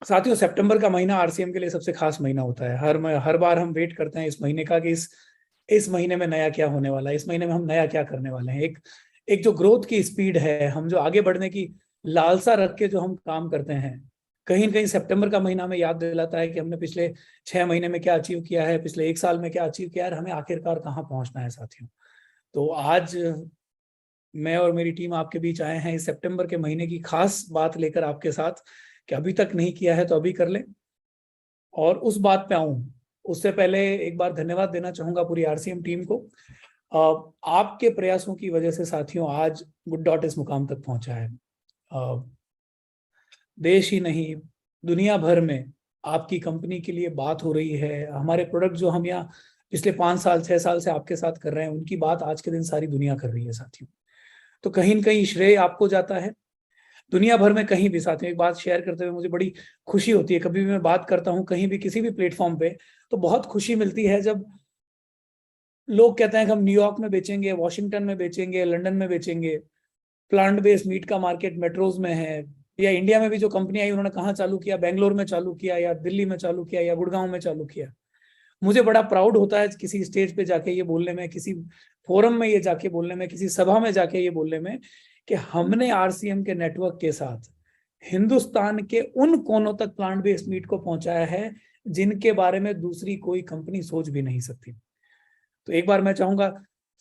साथियों, सितंबर का महीना आरसीएम के लिए सबसे खास महीना होता है। हर बार हम वेट करते हैं इस महीने का कि इस महीने में नया क्या होने वाला है, इस महीने में हम नया क्या करने वाले हैं। एक एक जो ग्रोथ की स्पीड है, हम जो आगे बढ़ने की लालसा रख के जो हम काम करते हैं, कहीं न कहीं सितंबर का महीना हमें याद दिलाता है कि हमने पिछले 6 महीने में क्या अचीव किया है, पिछले एक साल में क्या अचीव किया है, और हमें आखिरकार कहाँ पहुंचना है साथियों। तो आज मैं और मेरी टीम आपके बीच आए हैं इस सितंबर के महीने की खास बात लेकर आपके साथ, कि अभी तक नहीं किया है तो अभी कर लें। और उस बात पे आऊं उससे पहले एक बार धन्यवाद देना चाहूंगा पूरी आरसीएम टीम को। आपके प्रयासों की वजह से साथियों आज गुड डॉट इस मुकाम तक पहुंचा है। देश ही नहीं, दुनिया भर में आपकी कंपनी के लिए बात हो रही है। हमारे प्रोडक्ट जो हम यहाँ पिछले 5 साल 6 साल से आपके साथ कर रहे हैं, उनकी बात आज के दिन सारी दुनिया कर रही है साथियों। तो कहीं न कहीं श्रेय आपको जाता है। दुनिया भर में कहीं भी साथियों, एक बात शेयर करते हुए मुझे बड़ी खुशी होती है, कभी भी मैं बात करता हूँ कहीं भी किसी भी प्लेटफॉर्म पे, तो बहुत खुशी मिलती है जब लोग कहते हैं कि हम न्यूयॉर्क में बेचेंगे, वॉशिंगटन में बेचेंगे, लंदन में बेचेंगे। प्लांट बेस्ड मीट का मार्केट मेट्रोज में है, या इंडिया में भी जो कंपनी आई उन्होंने कहाँ चालू किया, बेंगलोर में चालू किया, या दिल्ली में चालू किया, या गुड़गांव में चालू किया। मुझे बड़ा प्राउड होता है किसी स्टेज पे जाके ये बोलने में, किसी फोरम में ये जाके बोलने में, किसी सभा में जाके ये बोलने में, कि हमने आरसीएम के नेटवर्क के साथ हिंदुस्तान के उन कोनों तक प्लांट बेस्ड मीट को पहुंचाया है जिनके बारे में दूसरी कोई कंपनी सोच भी नहीं सकती। तो एक बार मैं चाहूंगा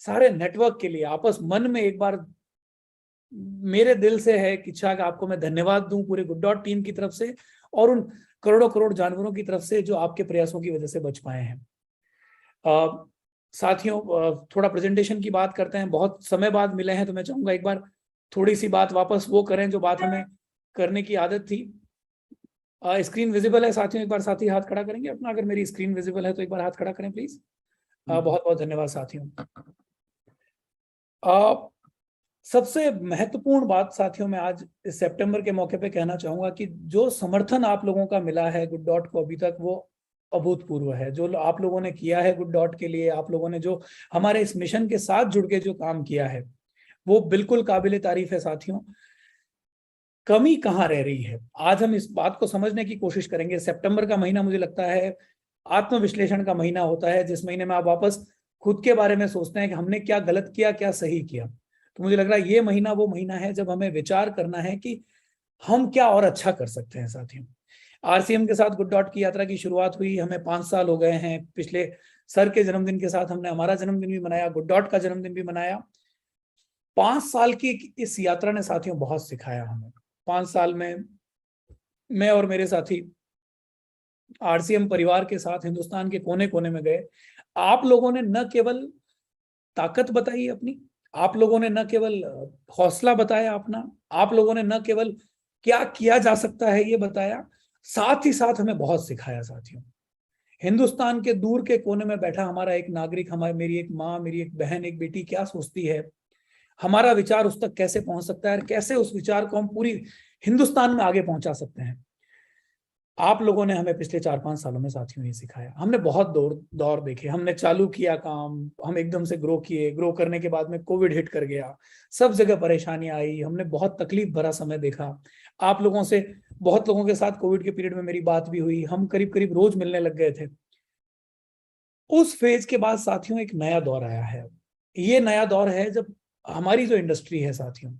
सारे नेटवर्क के लिए आपस मन में एक बार मेरे दिल से है कि इच्छा, आपको मैं धन्यवाद दूं पूरे गुड डॉट टीम की तरफ से, और उन करोड़ों करोड़ जानवरों की तरफ से जो आपके प्रयासों की वजह से बच पाए हैं। साथियों, थोड़ा प्रेजेंटेशन की बात करते हैं। बहुत समय बाद मिले हैं तो मैं चाहूंगा एक बार थोड़ी सी बात वापस वो करें जो बात हमें करने की आदत थी। स्क्रीन विजिबल है साथियों? एक बार साथी हाथ खड़ा करेंगे अपना, अगर मेरी स्क्रीन विजिबल है तो एक बार हाथ खड़ा करें प्लीज। बहुत बहुत धन्यवाद साथियों। सबसे महत्वपूर्ण बात साथियों, मैं आज इस सितंबर के मौके पे कहना चाहूंगा कि जो समर्थन आप लोगों का मिला है गुड डॉट को अभी तक, वो अभूतपूर्व है। जो आप लोगों ने किया है गुड डॉट के लिए, आप लोगों ने जो हमारे इस मिशन के साथ जुड़ के जो काम किया है, वो बिल्कुल काबिले तारीफ है साथियों। कमी कहाँ रह रही है, आज हम इस बात को समझने की कोशिश करेंगे। सितंबर का महीना मुझे लगता है आत्मविश्लेषण का महीना होता है, जिस महीने में आप वापस खुद के बारे में सोचते हैं कि हमने क्या गलत किया, क्या सही किया। तो मुझे लग रहा है ये महीना वो महीना है जब हमें विचार करना है कि हम क्या और अच्छा कर सकते हैं साथियों। आरसीएम के साथ गुड डॉट की यात्रा की शुरुआत हुई, हमें 5 साल हो गए हैं। पिछले सर के जन्मदिन के साथ हमने हमारा जन्मदिन भी मनाया, गुड डॉट का जन्मदिन भी मनाया। 5 साल की इस यात्रा ने साथियों बहुत सिखाया हमें। 5 साल में मैं और मेरे साथी आरसीएम परिवार के साथ हिंदुस्तान के कोने कोने में गए। आप लोगों ने न केवल ताकत बताई अपनी, आप लोगों ने न केवल हौसला बताया अपना, आप लोगों ने न केवल क्या किया जा सकता है ये बताया, साथ ही साथ हमें बहुत सिखाया साथियों। हिंदुस्तान के दूर के कोने में बैठा हमारा एक नागरिक, हमारी मेरी एक माँ, मेरी एक बहन, एक बेटी क्या सोचती है, हमारा विचार उस तक कैसे पहुंच सकता है, और कैसे उस विचार को हम पूरी हिंदुस्तान में आगे पहुंचा सकते हैं। आप लोगों ने हमें पिछले 4-5 सालों में साथियों ये सिखाया। हमने बहुत दौर देखे, हमने चालू किया काम, हम एकदम से ग्रो किए, ग्रो करने के बाद में कोविड हिट कर गया, सब जगह परेशानी आई, हमने बहुत तकलीफ भरा समय देखा। आप लोगों से, बहुत लोगों के साथ कोविड के पीरियड में मेरी बात भी हुई, हम करीब करीब रोज मिलने लग गए थे। उस फेज के बाद साथियों एक नया दौर आया है। ये नया दौर है जब हमारी जो इंडस्ट्री है साथियों,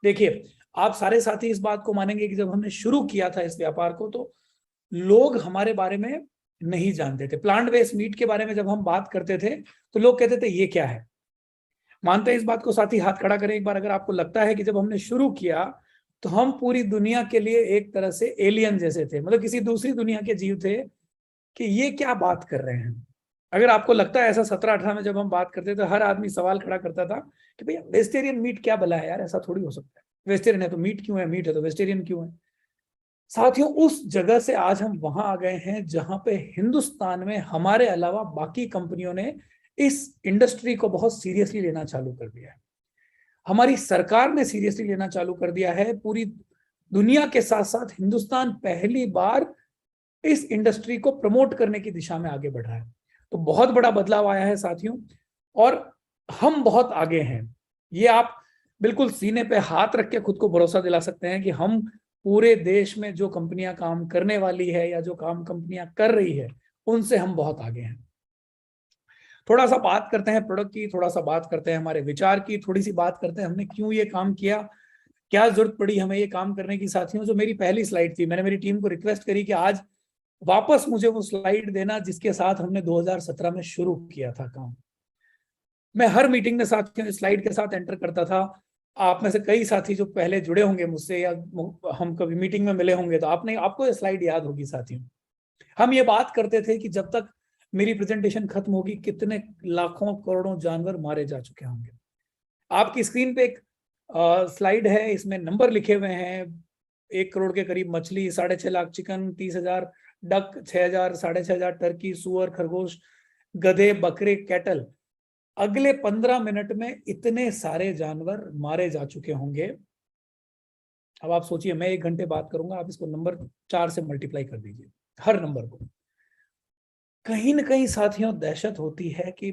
देखिए, आप सारे साथी इस बात को मानेंगे कि जब हमने शुरू किया था इस व्यापार को, तो लोग हमारे बारे में नहीं जानते थे। प्लांट बेस्ड मीट के बारे में जब हम बात करते थे तो लोग कहते थे ये क्या है। मानते हैं इस बात को साथी? हाथ खड़ा करें एक बार अगर आपको लगता है कि जब हमने शुरू किया तो हम पूरी दुनिया के लिए एक तरह से एलियन जैसे थे, मतलब किसी दूसरी दुनिया के जीव थे, कि ये क्या बात कर रहे हैं। अगर आपको लगता है ऐसा 17-18 में जब हम बात करते थे, हर आदमी सवाल खड़ा करता था कि भैया वेजिटेरियन मीट क्या भला है यार, ऐसा थोड़ी हो सकता है, वेजिटेरियन है तो मीट क्यों है, मीट है तो वेजिटेरियन क्यों है। साथियों, उस जगह से आज हम वहां आ गए हैं जहां पे हिंदुस्तान में हमारे अलावा बाकी कंपनियों ने इस इंडस्ट्री को बहुत सीरियसली लेना चालू कर दिया है। हमारी सरकार ने सीरियसली लेना चालू कर दिया है। पूरी दुनिया के साथ साथ हिंदुस्तान पहली बार इस इंडस्ट्री को प्रमोट करने की दिशा में आगे बढ़ा है। तो बहुत बड़ा बदलाव आया है साथियों, और हम बहुत आगे हैं। ये आप बिल्कुल सीने पे हाथ रख के खुद को भरोसा दिला सकते हैं कि हम पूरे देश में जो कंपनियां काम करने वाली है या जो काम कंपनियां कर रही है, उनसे हम बहुत आगे हैं। थोड़ा सा बात करते हैं प्रोडक्ट की, थोड़ा सा बात करते हैं हमारे विचार की, थोड़ी सी बात करते हैं हमने क्यों ये काम किया, क्या जरूरत पड़ी हमें ये काम करने की। साथियों, जो मेरी पहली स्लाइड थी, मैंने मेरी टीम को रिक्वेस्ट करी कि आज वापस मुझे वो स्लाइड देना जिसके साथ हमने 2017 में शुरू किया था काम। मैं हर मीटिंग में साथियों इस स्लाइड के साथ एंटर करता था। आप में से कई साथी जो पहले जुड़े होंगे मुझसे या हम कभी मीटिंग में मिले होंगे तो आपको ये स्लाइड याद होगी साथियों। हम ये बात करते थे कि जब तक मेरी प्रेजेंटेशन खत्म होगी कितने लाखों करोड़ों जानवर मारे जा चुके होंगे। आपकी स्क्रीन पे एक स्लाइड है, इसमें नंबर लिखे हुए हैं। 1 करोड़ के करीब मछली, 6.5 लाख चिकन, 30,000 डक, 6,000 6,500 टर्की, सुअर, खरगोश, गधे, बकरे, कैटल। अगले 15 मिनट में इतने सारे जानवर मारे जा चुके होंगे। अब आप सोचिए, मैं 1 घंटे बात करूंगा, आप इसको नंबर 4 से मल्टीप्लाई कर दीजिए हर नंबर को। कहीं ना कहीं साथियों दहशत होती है कि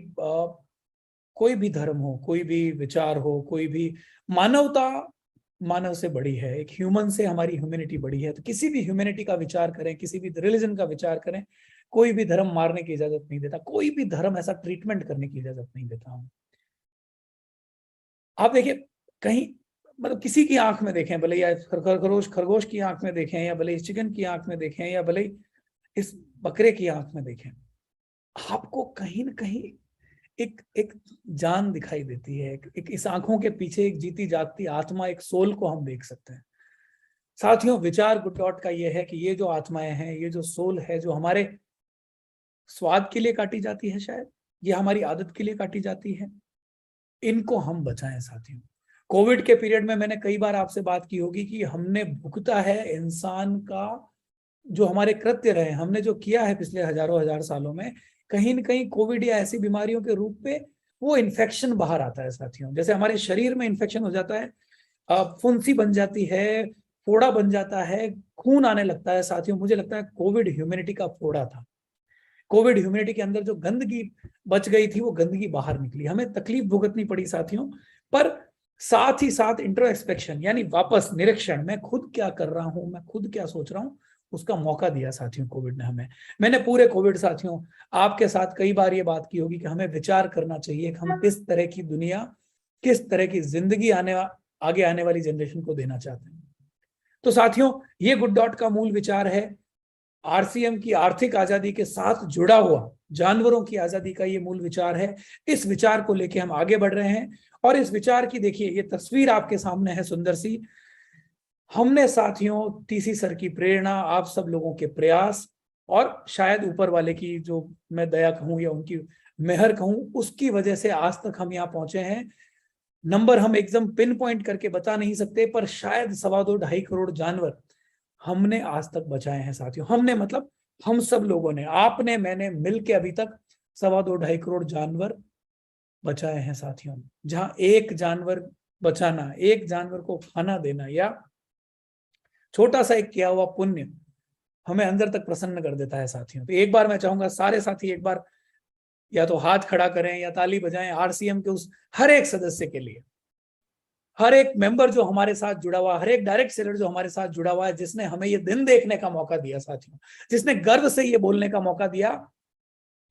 कोई भी धर्म हो, कोई भी विचार हो, कोई भी मानवता मानव से बड़ी है, एक ह्यूमन से हमारी ह्यूमैनिटी बड़ी है। तो किसी भी ह्यूमैनिटी का विचार करें, किसी भी रिलीजन का विचार करें, कोई भी धर्म मारने की इजाजत नहीं देता, कोई भी धर्म ऐसा ट्रीटमेंट करने की इजाजत नहीं देता हूं। आप देखिए, कहीं मतलब किसी की आंख में देखें, भले या खरगोश की आंख में देखें, या भले इस चिकन की आंख में देखें, या भले इस बकरे की आंख में देखें, आपको कहीं ना कहीं एक एक जान दिखाई देती है। एक इस आंखों के पीछे एक जीती जागती आत्मा, एक सोल को हम देख सकते हैं। साथियों, विचार गुड डॉट का ये है कि ये जो आत्माएं हैं, ये जो सोल है, जो हमारे स्वाद के लिए काटी जाती है, शायद ये हमारी आदत के लिए काटी जाती है, इनको हम बचाएं साथियों। कोविड के पीरियड में मैंने कई बार आपसे बात की होगी कि हमने भुगता है इंसान का जो हमारे कृत्य रहे, हमने जो किया है पिछले हजारों हजार सालों में, कहीं ना कहीं कोविड या ऐसी बीमारियों के रूप में वो इन्फेक्शन बाहर आता है साथियों। जैसे हमारे शरीर में इन्फेक्शन हो जाता है, फुंसी बन जाती है, फोड़ा बन जाता है, खून आने लगता है साथियों। मुझे लगता है कोविड ह्यूमैनिटी का फोड़ा था। कोविड ह्यूमैनिटी के अंदर जो गंदगी बच गई थी, वो गंदगी बाहर निकली, हमें तकलीफ भुगतनी पड़ी साथियों। पर साथ ही साथ इंट्रोस्पेक्शन यानी वापस निरीक्षण, मैं खुद क्या कर रहा हूं, मैं खुद क्या सोच रहा हूं, उसका मौका दिया साथियों कोविड ने हमें। मैंने पूरे कोविड साथियों आपके साथ कई बार ये बात की होगी कि हमें विचार करना चाहिए कि हम किस तरह की दुनिया, किस तरह की जिंदगी आगे आने वाली जनरेशन को देना चाहते हैं। तो साथियों, ये गुड डॉट का मूल विचार है, आरसीएम की आर्थिक आजादी के साथ जुड़ा हुआ जानवरों की आजादी का ये मूल विचार है। इस विचार को लेके हम आगे बढ़ रहे हैं। और इस विचार की देखिए, ये तस्वीर आपके सामने है सुंदर सी। हमने साथियों टीसी सर की प्रेरणा, आप सब लोगों के प्रयास, और शायद ऊपर वाले की जो मैं दया कहूं या उनकी मेहर कहूं, उसकी वजह से आज तक हम यहाँ पहुंचे हैं। नंबर हम एकदम पिन पॉइंट करके बता नहीं सकते, पर शायद 2.25-2.5 करोड़ जानवर हमने आज तक बचाए हैं साथियों। हमने मतलब हम सब लोगों ने, आपने मैंने मिलके अभी तक 2.25-2.5 करोड़ जानवर बचाए हैं साथियों। जहां एक जानवर बचाना, एक जानवर को खाना देना, या छोटा सा एक किया हुआ पुण्य हमें अंदर तक प्रसन्न कर देता है साथियों। तो एक बार मैं चाहूंगा सारे साथी एक बार या तो हाथ खड़ा करें या ताली बजाएं आरसीएम के उस हर एक सदस्य के लिए, हर एक मेंबर जो हमारे साथ जुड़ा हुआ, हर एक डायरेक्ट सेलर जो हमारे साथ जुड़ा हुआ है, जिसने हमें ये दिन देखने का मौका दिया साथियों, जिसने गर्व से ये बोलने का मौका दिया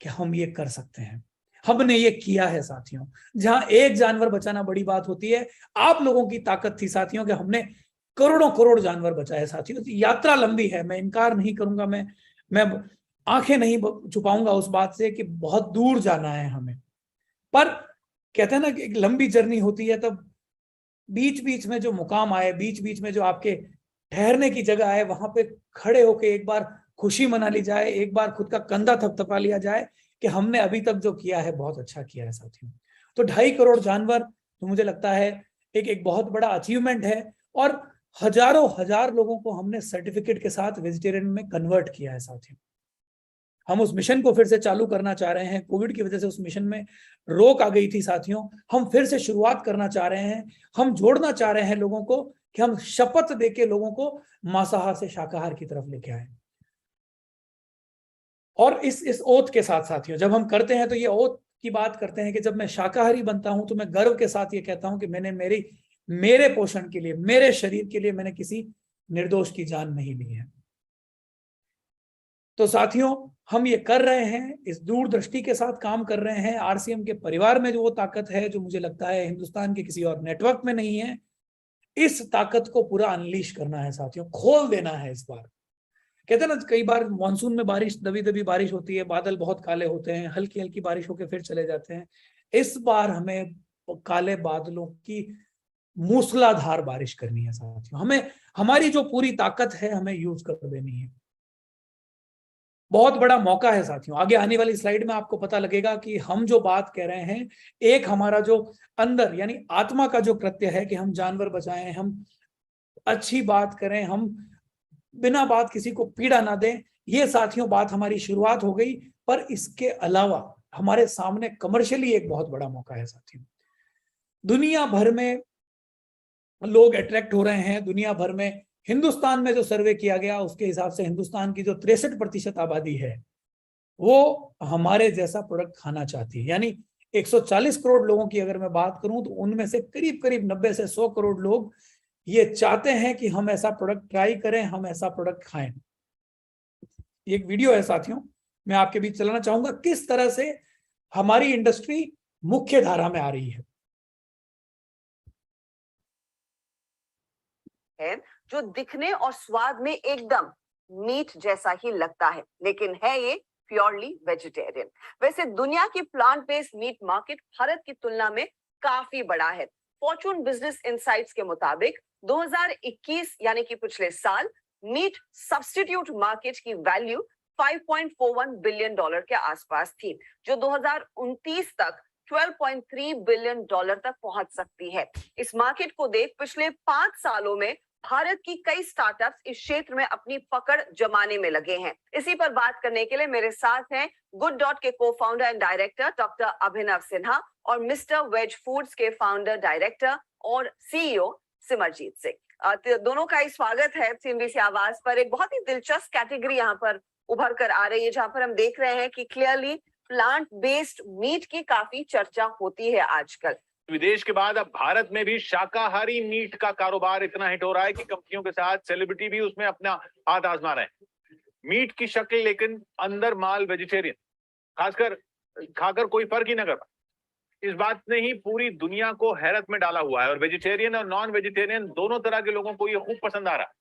कि हम ये कर सकते हैं, हमने ये किया है साथियों। जहां एक जानवर बचाना बड़ी बात होती है, आप लोगों की ताकत थी साथियों कि हमने करोड़ों करोड़ जानवर बचाए साथियों। यात्रा लंबी है, मैं इनकार नहीं करूंगा, मैं आंखें नहीं छुपाऊंगा उस बात से कि बहुत दूर जाना है हमें। पर कहते हैं ना कि एक लंबी जर्नी होती है, तब बीच बीच में जो मुकाम आए, बीच बीच में जो आपके ठहरने की जगह आए, वहां पे खड़े होके एक बार खुशी मना ली जाए, एक बार खुद का कंधा थपथपा लिया जाए कि हमने अभी तक जो किया है बहुत अच्छा किया है साथियों। तो 2.5 करोड़ जानवर, तो मुझे लगता है एक बहुत बड़ा अचीवमेंट है। और हजारों हजार लोगों को हमने सर्टिफिकेट के साथ वेजिटेरियन में कन्वर्ट किया है साथियों। हम उस मिशन को फिर से चालू करना चाह रहे हैं। कोविड की वजह से उस मिशन में रोक आ गई थी साथियों, हम फिर से शुरुआत करना चाह रहे हैं। हम जोड़ना चाह रहे हैं लोगों को कि हम शपथ देके लोगों को मांसाहार से शाकाहार की तरफ लेके आए। और इस ओथ के साथ साथियों जब हम करते हैं तो ये ओथ की बात करते हैं कि जब मैं शाकाहारी बनता हूं तो मैं गर्व के साथ ये कहता हूं कि मैंने मेरे पोषण के लिए, मेरे शरीर के लिए मैंने किसी निर्दोष की जान नहीं ली है। तो साथियों, हम ये कर रहे हैं, इस दूरदृष्टि के साथ काम कर रहे हैं। आरसीएम के परिवार में जो वो ताकत है जो मुझे लगता है हिंदुस्तान के किसी और नेटवर्क में नहीं है, इस ताकत को पूरा अनलीश करना है साथियों, खोल देना है इस बार। कहते हैं ना, कई बार मानसून में बारिश, दबी दबी बारिश होती है, बादल बहुत काले होते हैं, हल्की हल्की बारिश होकर फिर चले जाते हैं। इस बार हमें काले बादलों की मूसलाधार बारिश करनी है साथियों। हमें हमारी जो पूरी ताकत है हमें यूज कर देनी है। बहुत बड़ा मौका है साथियों। आगे आने वाली स्लाइड में आपको पता लगेगा कि हम जो बात कह रहे हैं, एक हमारा जो अंदर यानी आत्मा का जो कृत्य है कि हम जानवर बचाएं, हम अच्छी बात करें, हम बिना बात किसी को पीड़ा ना दें, ये साथियों बात हमारी शुरुआत हो गई। पर इसके अलावा हमारे सामने कमर्शियली एक बहुत बड़ा मौका है साथियों। दुनिया भर में लोग अट्रैक्ट हो रहे हैं, दुनिया भर में। हिंदुस्तान में जो सर्वे किया गया उसके हिसाब से हिंदुस्तान की जो 63% आबादी है वो हमारे जैसा प्रोडक्ट खाना चाहती है। यानी 140 करोड़ लोगों की अगर मैं बात करूं तो उनमें से करीब करीब 90 से 100 करोड़ लोग ये चाहते हैं कि हम ऐसा प्रोडक्ट ट्राई करें, हम ऐसा प्रोडक्ट खाएं। एक वीडियो है साथियों, मैं आपके बीच चलाना चाहूंगा किस तरह से हमारी इंडस्ट्री मुख्य धारा में आ रही है। जो दिखने और स्वाद में एकदम मीट जैसा ही लगता है, लेकिन है ये प्योरली वेजिटेरियन। वैसे दुनिया की plant based meat market Bharat की तुलना में काफी बड़ा है। फॉर्चून बिजनेस इनसाइट्स के मुताबिक 2021 यानी कि पिछले साल मीट सब्स्टिट्यूट मार्केट की वैल्यू $5.41 बिलियन के आसपास थी, जो 2029 तक $12.3 बिलियन तक पहुंच सकती है। इस मार्केट को देख पिछले 5 सालों में भारत की कई स्टार्टअप्स इस क्षेत्र में अपनी पकड़ जमाने में लगे हैं। इसी पर बात करने के लिए मेरे साथ हैं गुड डॉट के को-फाउंडर एंड डायरेक्टर डॉक्टर अभिनव सिन्हा और मिस्टर वेज फूड्स के फाउंडर, डायरेक्टर और सीईओ सिमरजीत सिंह। दोनों का ही स्वागत है सीएनबीसी आवाज पर। एक बहुत ही दिलचस्प कैटेगरी यहाँ पर उभर कर आ रही है, जहां पर हम देख रहे हैं कि क्लियरली प्लांट बेस्ड मीट की काफी चर्चा होती है आजकल। विदेश के बाद अब भारत में भी शाकाहारी मीट का कारोबार इतना हिट हो रहा है कि कंपनियों के साथ सेलिब्रिटी भी उसमें अपना हाथ आजमा रहे हैं। मीट की शक्ल लेकिन अंदर माल वेजिटेरियन, खासकर खाकर कोई फर्क ही न कर पाए। इस बात ने ही पूरी दुनिया को हैरत में डाला हुआ है और वेजिटेरियन और नॉन वेजिटेरियन दोनों तरह के लोगों को ये खूब पसंद आ रहा है,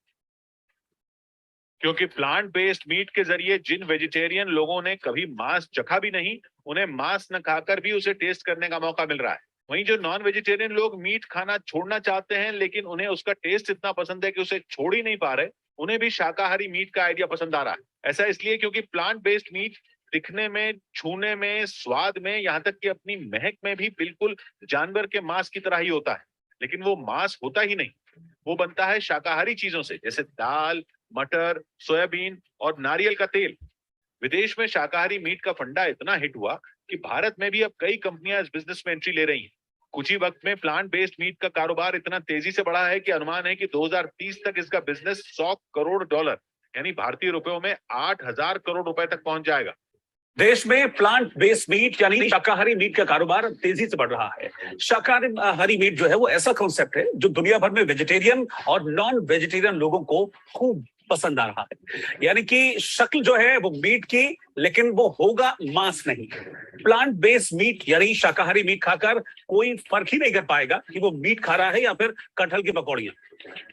क्योंकि प्लांट बेस्ड मीट के जरिए जिन वेजिटेरियन लोगों ने कभी मांस चखा भी नहीं, उन्हें मांस न खाकर भी उसे टेस्ट करने का मौका मिल रहा है। वहीं जो नॉन वेजिटेरियन लोग मीट खाना छोड़ना चाहते हैं लेकिन उन्हें उसका टेस्ट इतना पसंद है कि उसे छोड़ ही नहीं पा रहे, उन्हें भी शाकाहारी मीट का आइडिया पसंद आ रहा है। ऐसा इसलिए क्योंकि प्लांट बेस्ड मीट दिखने में, छूने में, स्वाद में, यहाँ तक कि अपनी महक में भी बिल्कुल जानवर के मांस की तरह ही होता है। लेकिन वो मांस होता ही नहीं, वो बनता है शाकाहारी चीजों से, जैसे दाल, मटर, सोयाबीन और नारियल का तेल। विदेश में शाकाहारी मीट का फंडा इतना हिट हुआ कि भारत में भी अब कई कंपनियां इस बिजनेस में एंट्री ले रही हैं। कुछ ही वक्त में प्लांट बेस्ड मीट का कारोबार इतना तेजी से बढ़ा है कि अनुमान है कि 2030 तक इसका बिजनेस $100 करोड़ यानी भारतीय रुपयों में 8,000 करोड़ रुपए तक पहुंच जाएगा। देश में प्लांट बेस्ड मीट यानी शाकाहारी मीट का कारोबार तेजी से बढ़ रहा है। शाकाहारी मीट जो है वो ऐसा कॉन्सेप्ट है जो दुनिया भर में वेजिटेरियन और नॉन वेजिटेरियन लोगों को खूब पसंद आ रहा है। यानी कि शक्ल जो है वो मीट की, लेकिन वो होगा मांस नहीं। प्लांट बेस्ड मीट यानी शाकाहारी मीट खाकर कोई फर्क ही नहीं कर पाएगा कि वो मीट खा रहा है या फिर कटहल की पकौड़ियां।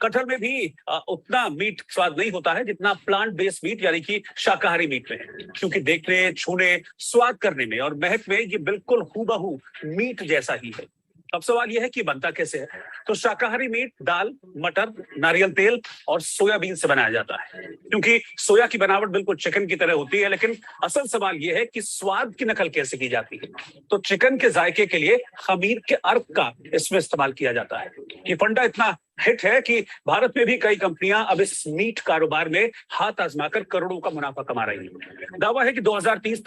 कटहल में भी उतना मीट स्वाद नहीं होता है जितना प्लांट बेस्ड मीट यानी कि शाकाहारी मीट में है, क्योंकि देखने, छूने, स्वाद करने में और महक में ये बिल्कुल हूबहू मीट जैसा ही है। अब सवाल यह है कि बनता कैसे है। तो शाकाहारी मीट दाल, मटर, नारियल तेल और सोयाबीन से बनाया जाता है, क्योंकि सोया की बनावट बिल्कुल चिकन की तरह होती है। लेकिन असल सवाल यह है कि स्वाद की नकल कैसे की जाती है। तो चिकन के जायके के लिए खमीर के अर्क का इसमें इस्तेमाल किया जाता है। ये फंडा इतना हिट है कि भारत में भी कई कंपनियां अब इस मीट कारोबार में हाथ आजमाकर करोड़ों का मुनाफा कमा रही हैं। दावा है कि 2030।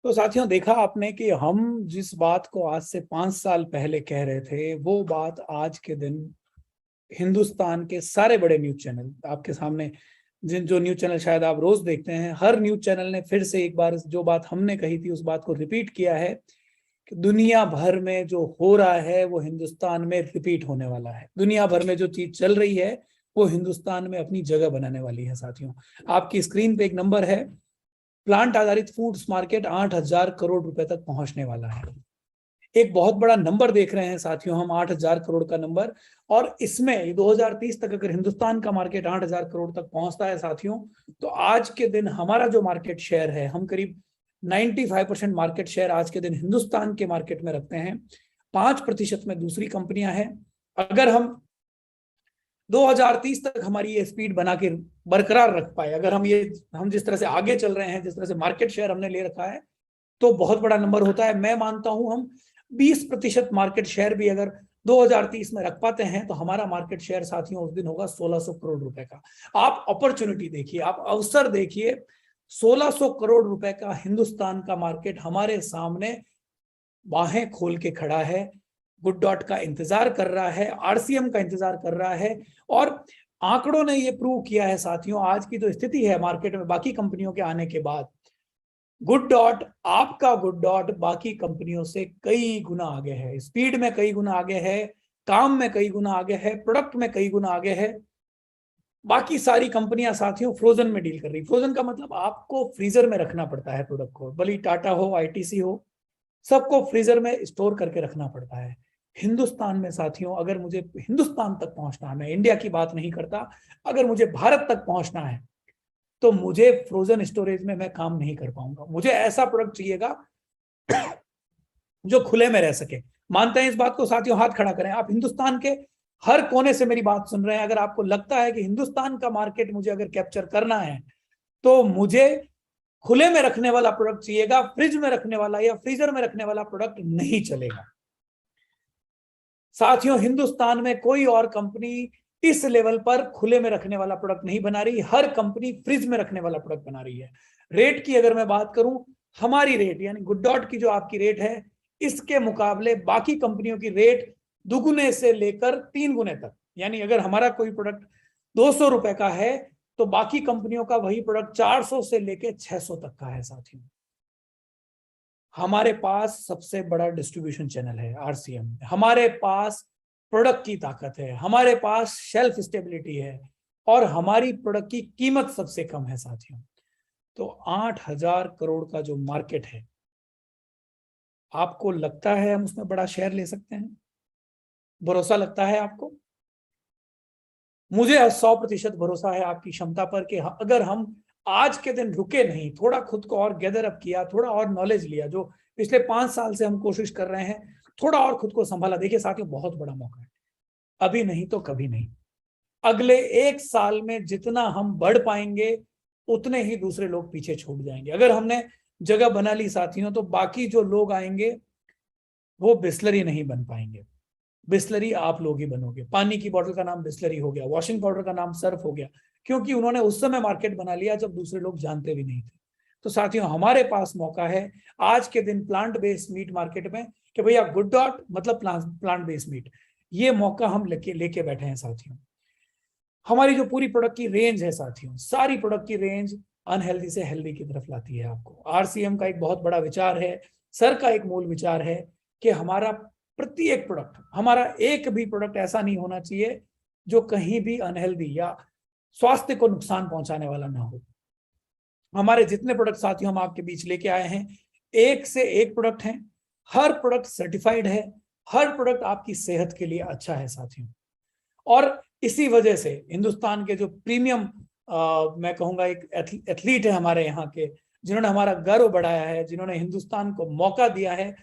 तो साथियों, देखा आपने कि हम जिस बात को आज से 5 साल पहले कह रहे थे, वो बात आज के दिन हिंदुस्तान के सारे बड़े न्यूज चैनल आपके सामने, जो न्यूज चैनल शायद आप रोज देखते हैं, हर न्यूज चैनल ने फिर से एक बार जो बात हमने कही थी उस बात को रिपीट किया है कि दुनिया भर में जो हो रहा है वो हिंदुस्तान में रिपीट होने वाला है। दुनिया भर में जो चीज चल रही है वो हिंदुस्तान में अपनी जगह बनाने वाली है। साथियों, आपकी स्क्रीन पे एक नंबर है, प्लांट आधारित फूड्स मार्केट 8,000 करोड़ रुपए तक पहुंचने वाला है। एक बहुत बड़ा नंबर देख रहे हैं साथियों हम, 8,000 करोड़ का नंबर। और इसमें 2030 तक अगर हिंदुस्तान का मार्केट 8,000 करोड़ तक पहुंचता है साथियों, तो आज के दिन हमारा जो मार्केट शेयर है, हम करीब 95% मार्केट शेयर आज के दिन हिंदुस्तान के मार्केट में रखते हैं। 5% में दूसरी कंपनियां हैं। अगर हम 2030 तक हमारी ये स्पीड बना के बरकरार रख पाए, अगर हम जिस तरह से आगे चल रहे हैं, जिस तरह से मार्केट शेयर हमने ले रखा है, तो बहुत बड़ा नंबर होता है। मैं मानता हूं हम 20% मार्केट शेयर भी अगर 2030 में रख पाते हैं तो हमारा मार्केट शेयर साथियों उस दिन होगा 1,600 करोड़ रुपए का। आप अपॉर्चुनिटी देखिए, आप अवसर देखिए। 1,600 करोड़ रुपए का हिंदुस्तान का मार्केट हमारे सामने बाहें खोल के खड़ा है, गुड डॉट का इंतजार कर रहा है, आरसीएम का इंतजार कर रहा है। और आंकड़ों ने ये प्रूव किया है साथियों, आज की जो स्थिति है मार्केट में बाकी कंपनियों के आने के बाद, गुड डॉट, आपका गुड डॉट बाकी कंपनियों से कई गुना आगे है। स्पीड में कई गुना आगे है, काम में कई गुना आगे है, प्रोडक्ट में कई गुना आगे है। बाकी सारी कंपनियां साथियों फ्रोजन में डील कर रही। फ्रोजन का मतलब आपको फ्रीजर में रखना पड़ता है प्रोडक्ट को, भले टाटा हो, आईटीसी हो, सबको फ्रीजर में स्टोर करके रखना पड़ता है। हिंदुस्तान में साथियों अगर मुझे हिंदुस्तान तक पहुंचना है, मैं इंडिया की बात नहीं करता, अगर मुझे भारत तक पहुंचना है तो मुझे फ्रोजन स्टोरेज में मैं काम नहीं कर पाऊंगा। मुझे ऐसा प्रोडक्ट चाहिएगा जो खुले में रह सके। मानते हैं इस बात को साथियों? हाथ खड़ा करें। आप हिंदुस्तान के हर कोने से मेरी बात सुन रहे हैं। अगर आपको लगता है कि हिंदुस्तान का मार्केट मुझे अगर कैप्चर करना है तो मुझे खुले में रखने वाला प्रोडक्ट चाहिएगा, फ्रिज में रखने वाला या फ्रीजर में रखने वाला प्रोडक्ट नहीं चलेगा। साथियों, हिंदुस्तान में कोई और कंपनी इस लेवल पर खुले में रखने वाला प्रोडक्ट नहीं बना रही, हर कंपनी फ्रिज में रखने वाला प्रोडक्ट बना रही है। रेट की अगर मैं बात करूं, हमारी रेट यानी गुड डॉट की जो आपकी रेट है, इसके मुकाबले बाकी कंपनियों की रेट दुगुने से लेकर 3 गुने तक। यानी अगर हमारा कोई प्रोडक्ट 200 रुपए का है तो बाकी कंपनियों का वही प्रोडक्ट 400 से लेकर 600 तक का है। साथियों, हमारे पास सबसे बड़ा डिस्ट्रीब्यूशन चैनल है आरसीएम, हमारे पास प्रोडक्ट की ताकत है, हमारे पास शेल्फ स्टेबिलिटी है और हमारी प्रोडक्ट की कीमत सबसे कम है। साथियों, तो 8,000 करोड़ का जो मार्केट है, आपको लगता है हम उसमें बड़ा शेयर ले सकते हैं? भरोसा लगता है आपको? मुझे 100% भरोसा है आपकी क्षमता पर कि अगर हम आज के दिन रुके नहीं, थोड़ा खुद को और गैदर अप किया, थोड़ा और नॉलेज लिया, जो पिछले 5 साल से हम कोशिश कर रहे हैं, थोड़ा और खुद को संभाला। देखिए साथियों, बहुत बड़ा मौका है, अभी नहीं तो कभी नहीं। अगले 1 साल में जितना हम बढ़ पाएंगे उतने ही दूसरे लोग पीछे छूट जाएंगे। अगर हमने जगह बना ली साथियों, तो बाकी जो लोग आएंगे वो बिस्लरी नहीं बन पाएंगे। बिस्लरी आप लोग ही बनोगे। पानी की बोतल का नाम बिस्लरी हो गया, वॉशिंग पाउडर का नाम सर्फ हो गया, क्योंकि उन्होंने उस समय मार्केट बना लिया जब दूसरे लोग जानते भी नहीं थे। तो साथियों, हमारे पास मौका है आज के दिन प्लांट बेस्ड मीट मार्केट में कि भैया गुड डॉट मतलब प्लांट बेस्ड मीट, ये मौका हम लेके बैठे हैं। साथियों, हमारी जो पूरी प्रोडक्ट की रेंज है साथियों, सारी प्रोडक्ट की रेंज अनहेल्दी से हेल्दी की तरफ लाती है आपको। आरसीएम का एक बहुत बड़ा विचार है, सर का एक मूल विचार है कि हमारा प्रत्येक प्रोडक्ट, हमारा एक भी प्रोडक्ट ऐसा नहीं होना चाहिए जो कहीं भी अनहेल्दी या स्वास्थ्य को नुकसान पहुंचाने वाला ना हो। हमारे जितने प्रोडक्ट साथियों हम आपके बीच लेके आए हैं, एक से एक प्रोडक्ट हैं, हर प्रोडक्ट सर्टिफाइड है, हर प्रोडक्ट आपकी सेहत के लिए अच्छा है साथियों। और इसी वजह से हिंदुस्तान के जो प्रीमियम मैं कहूंगा एक एथलीट है हमारे यहाँ के, जिन्होंने हमारा गर्व बढ़ाया है, जिन्होंने हिंदुस्तान को मौका दिया है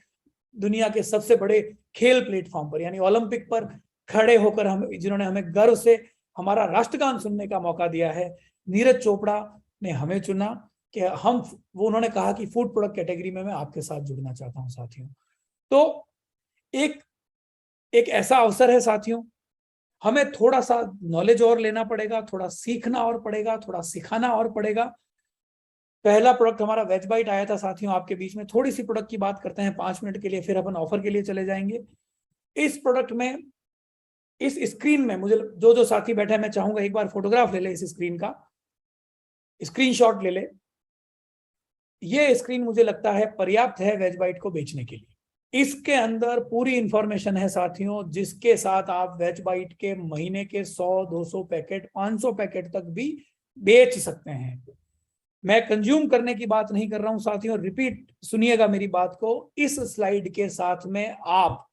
दुनिया के सबसे बड़े खेल प्लेटफॉर्म पर यानी ओलंपिक पर खड़े होकर जिन्होंने हमें गर्व से हमारा राष्ट्रगान सुनने का मौका दिया है, नीरज चोपड़ा ने हमें चुना कि उन्होंने कहा कि फूड प्रोडक्ट कैटेगरी में मैं आपके साथ जुड़ना चाहता हूं। साथियों, तो एक ऐसा अवसर है साथियों, हमें थोड़ा सा नॉलेज और लेना पड़ेगा, थोड़ा सीखना और पड़ेगा, थोड़ा सिखाना और पड़ेगा। पहला प्रोडक्ट हमारा वेज बाइट आया था साथियों आपके बीच में। थोड़ी सी प्रोडक्ट की बात करते हैं 5 मिनट के लिए, फिर अपन ऑफर के लिए चले जाएंगे। इस प्रोडक्ट में, इस स्क्रीन में, मुझे जो साथी बैठे हैं मैं चाहूंगा एक बार फोटोग्राफ ले ले, इस स्क्रीन का स्क्रीनशॉट ले ले। ये स्क्रीन मुझे लगता है पर्याप्त है वेज बाइट को बेचने के लिए। इसके अंदर पूरी इंफॉर्मेशन है साथियों, जिसके साथ आप वेज बाइट के महीने के 100-200 पैकेट 500 पैकेट तक भी बेच सकते हैं। मैं कंज्यूम करने की बात नहीं कर रहा हूं साथियों, रिपीट सुनिएगा मेरी बात को। इस स्लाइड के साथ में आप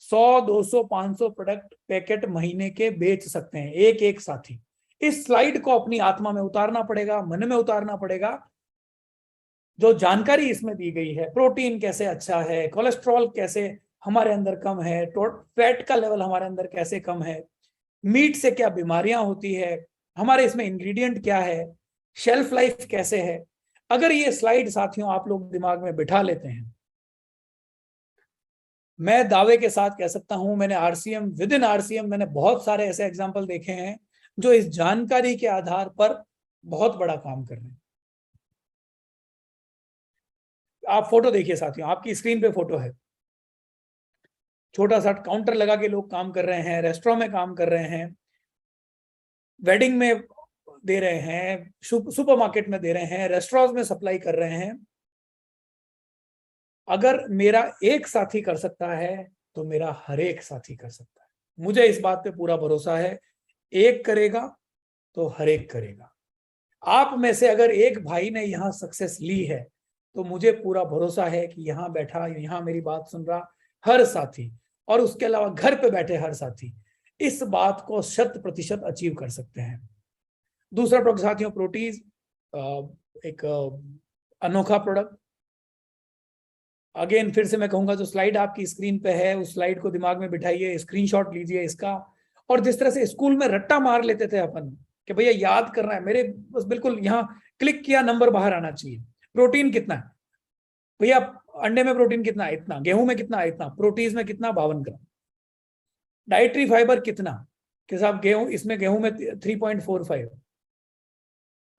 100, 200, 500 प्रोडक्ट पैकेट महीने के बेच सकते हैं, एक एक साथी। इस स्लाइड को अपनी आत्मा में उतारना पड़ेगा, मन में उतारना पड़ेगा। जो जानकारी इसमें दी गई है, प्रोटीन कैसे अच्छा है, कोलेस्ट्रॉल कैसे हमारे अंदर कम है, फैट का लेवल हमारे अंदर कैसे कम है, मीट से क्या बीमारियां होती है, हमारे इसमें इंग्रेडिएंट क्या है, शेल्फ लाइफ कैसे है, अगर ये स्लाइड साथियों आप लोग दिमाग में बिठा लेते हैं, मैं दावे के साथ कह सकता हूं, मैंने आरसीएम, विद इन आरसीएम मैंने बहुत सारे ऐसे एग्जाम्पल देखे हैं जो इस जानकारी के आधार पर बहुत बड़ा काम कर रहे हैं। आप फोटो देखिए साथियों, आपकी स्क्रीन पे फोटो है, छोटा सा काउंटर लगा के लोग काम कर रहे हैं, रेस्टोरेंट में काम कर रहे हैं, वेडिंग में दे रहे हैं, सुपरमार्केट में दे रहे हैं, रेस्टोरेंट्स में सप्लाई कर रहे हैं। अगर मेरा एक साथी कर सकता है तो मेरा हर एक साथी कर सकता है। मुझे इस बात पे पूरा भरोसा है, एक करेगा तो हर एक करेगा। आप में से अगर एक भाई ने यहाँ सक्सेस ली है तो मुझे पूरा भरोसा है कि यहाँ बैठा, यहाँ मेरी बात सुन रहा हर साथी और उसके अलावा घर पे बैठे हर साथी इस बात को 100% अचीव कर सकते हैं। दूसरा प्रोडक्ट साथियों प्रोटीज, एक अनोखा प्रोडक्ट। अगेन फिर से मैं कहूंगा, जो स्लाइड आपकी स्क्रीन पे है उस स्लाइड को दिमाग में बिठाइए, स्क्रीनशॉट लीजिए इसका। और जिस तरह से स्कूल में रट्टा मार लेते थे अपन कि भैया याद करना है, मेरे बस बिल्कुल यहाँ क्लिक किया, नंबर बाहर आना चाहिए। प्रोटीन कितना है भैया, अंडे में प्रोटीन कितना है, इतना, गेहूं में कितना है, इतना, प्रोटीज में कितना, 52 ग्राम, डाइटरी फाइबर कितना कि साहब गेहूं, इसमें गेहूं में 3.45,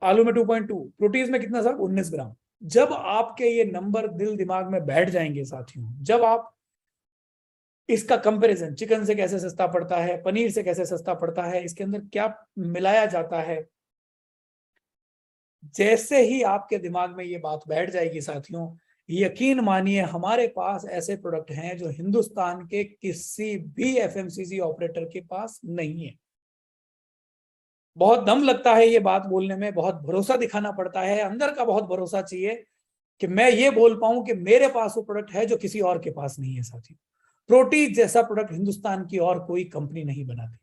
आलू में 2.2, प्रोटीज में कितना साहब 19 ग्राम। जब आपके ये नंबर दिल दिमाग में बैठ जाएंगे साथियों, जब आप इसका कंपैरिजन चिकन से कैसे सस्ता पड़ता है, पनीर से कैसे सस्ता पड़ता है, इसके अंदर क्या मिलाया जाता है, जैसे ही आपके दिमाग में ये बात बैठ जाएगी साथियों, यकीन मानिए हमारे पास ऐसे प्रोडक्ट हैं जो हिंदुस्तान के किसी भी एफएमसीजी ऑपरेटर के पास नहीं है। बहुत दम लगता है ये बात बोलने में, बहुत भरोसा दिखाना पड़ता है, अंदर का बहुत भरोसा चाहिए कि मैं ये बोल पाऊं कि मेरे पास वो प्रोडक्ट है जो किसी और के पास नहीं है साथियों। प्रोटीज जैसा प्रोडक्ट हिंदुस्तान की और कोई कंपनी नहीं बनाती।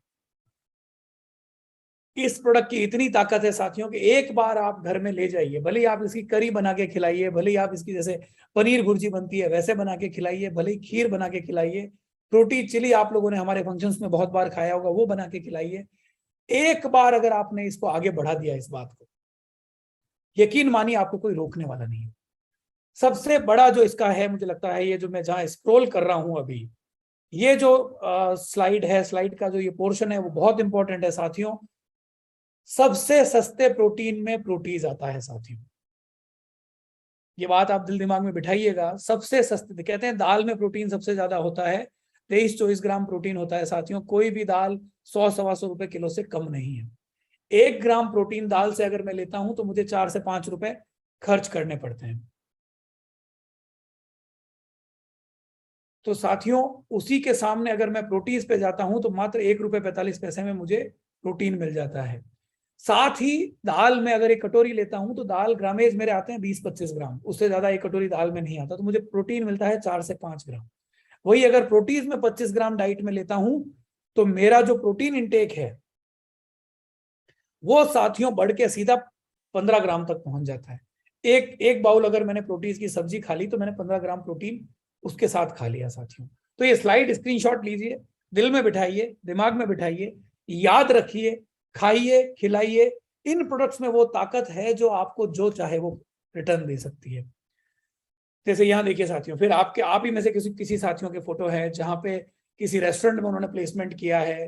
इस प्रोडक्ट की इतनी ताकत है साथियों कि एक बार आप घर में ले जाइए, भले ही आप इसकी करी बना के खिलाइए, भले ही आप इसकी जैसे पनीर भुर्जी बनती है वैसे बना के खिलाइए, भले ही खीर बना के खिलाइए, प्रोटीन चिली आप लोगों ने हमारे फंक्शंस में बहुत बार खाया होगा, वो बना के खिलाइए। एक बार अगर आपने इसको आगे बढ़ा दिया, इस बात को, यकीन मानिए आपको कोई रोकने वाला नहीं है। सबसे बड़ा जो इसका है, मुझे लगता है ये जो मैं जहां स्क्रॉल कर रहा हूं अभी, ये जो स्लाइड है, स्लाइड का जो ये पोर्शन है वो बहुत इंपॉर्टेंट है साथियों। सबसे सस्ते प्रोटीन में प्रोटीज आता है साथियों, ये बात आप दिल दिमाग में बिठाइएगा। सबसे सस्ते, कहते हैं दाल में प्रोटीन सबसे ज्यादा होता है, 23-24 ग्राम प्रोटीन होता है साथियों। कोई भी दाल 100-125 रुपए किलो से कम नहीं है। 1 ग्राम प्रोटीन दाल से अगर मैं लेता हूं तो मुझे 4 से 5 रुपए खर्च करने पड़ते हैं। तो साथियों उसी के सामने अगर मैं प्रोटीज पे जाता हूं तो मात्र 1 रुपए 45 पैसे में मुझे प्रोटीन मिल जाता है। साथ ही दाल में अगर एक कटोरी लेता हूं तो दाल ग्रामेज मेरे आते हैं 20-25 ग्राम, उससे ज्यादा एक कटोरी दाल में नहीं आता, तो मुझे प्रोटीन मिलता है 4 से 5 ग्राम। वही अगर प्रोटीन में 25 ग्राम डाइट में लेता हूं तो मेरा जो प्रोटीन इंटेक है वो साथियों बढ़ के सीधा 15 ग्राम तक पहुंच जाता है। एक बाउल अगर मैंने प्रोटीन की सब्जी खा ली तो मैंने 15 ग्राम प्रोटीन उसके साथ खा लिया साथियों। तो ये स्लाइड स्क्रीनशॉट लीजिए, दिल में बिठाइए, दिमाग में बिठाइए, याद रखिए, खाइए, खिलाइए। इन प्रोडक्ट्स में वो ताकत है जो आपको जो चाहे वो रिटर्न दे सकती है। जैसे यहाँ देखिए साथियों, फिर आप ही में से किसी साथियों के फोटो है जहां पे किसी रेस्टोरेंट में उन्होंने प्लेसमेंट किया है,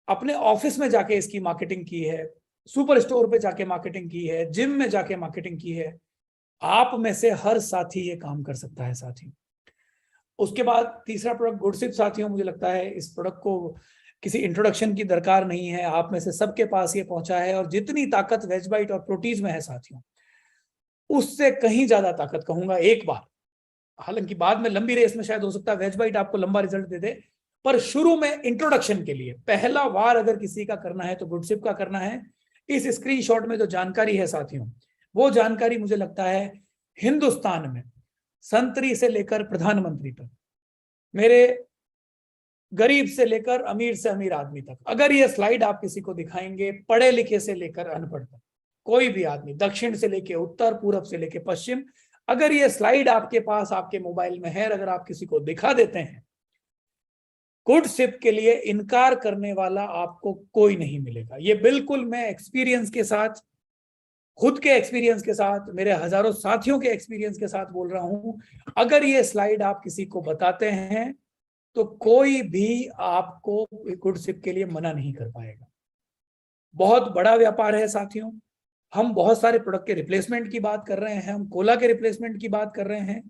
अपने ऑफिस में जाके इसकी मार्केटिंग की है, सुपर स्टोर पे जाके मार्केटिंग की है, जिम में जाके मार्केटिंग की है। आप में से हर साथी ये काम कर सकता है साथियों। उसके बाद तीसरा प्रोडक्ट गुडसिप साथियों, मुझे लगता है इस प्रोडक्ट को किसी इंट्रोडक्शन की दरकार नहीं है, आप में से सबके पास ये पहुंचा है। और जितनी ताकत वेज बाइट और प्रोटीज में है साथियों, उससे कहीं ज्यादा ताकत कहूंगा। एक बार हालांकि बाद में लंबी रेस में शायद हो सकता है वेज बाइट आपको लंबा रिजल्ट दे दे, पर शुरू में इंट्रोडक्शन के लिए पहला वार अगर किसी का करना है तो गुडसिप का करना है। इस स्क्रीनशॉट में जो जानकारी है साथियों, वो जानकारी मुझे लगता है हिंदुस्तान में संतरी से लेकर प्रधानमंत्री तक, मेरे गरीब से लेकर अमीर से अमीर आदमी तक, अगर ये स्लाइड आप किसी को दिखाएंगे, पढ़े लिखे से लेकर अनपढ़ तक, कोई भी आदमी, दक्षिण से लेकर उत्तर, पूरब से लेकर पश्चिम, अगर ये स्लाइड आपके पास आपके मोबाइल में है, अगर आप किसी को दिखा देते हैं, गुडसिप के लिए इनकार करने वाला आपको कोई नहीं मिलेगा। ये बिल्कुल मैं एक्सपीरियंस के साथ, खुद के एक्सपीरियंस के साथ, मेरे हजारों साथियों के एक्सपीरियंस के साथ बोल रहा हूं। अगर ये स्लाइड आप किसी को बताते हैं तो कोई भी आपको गुडसिप के लिए मना नहीं कर पाएगा। बहुत बड़ा व्यापार है साथियों। हम बहुत सारे प्रोडक्ट के रिप्लेसमेंट की बात कर रहे हैं, हम कोला के रिप्लेसमेंट की बात कर रहे हैं,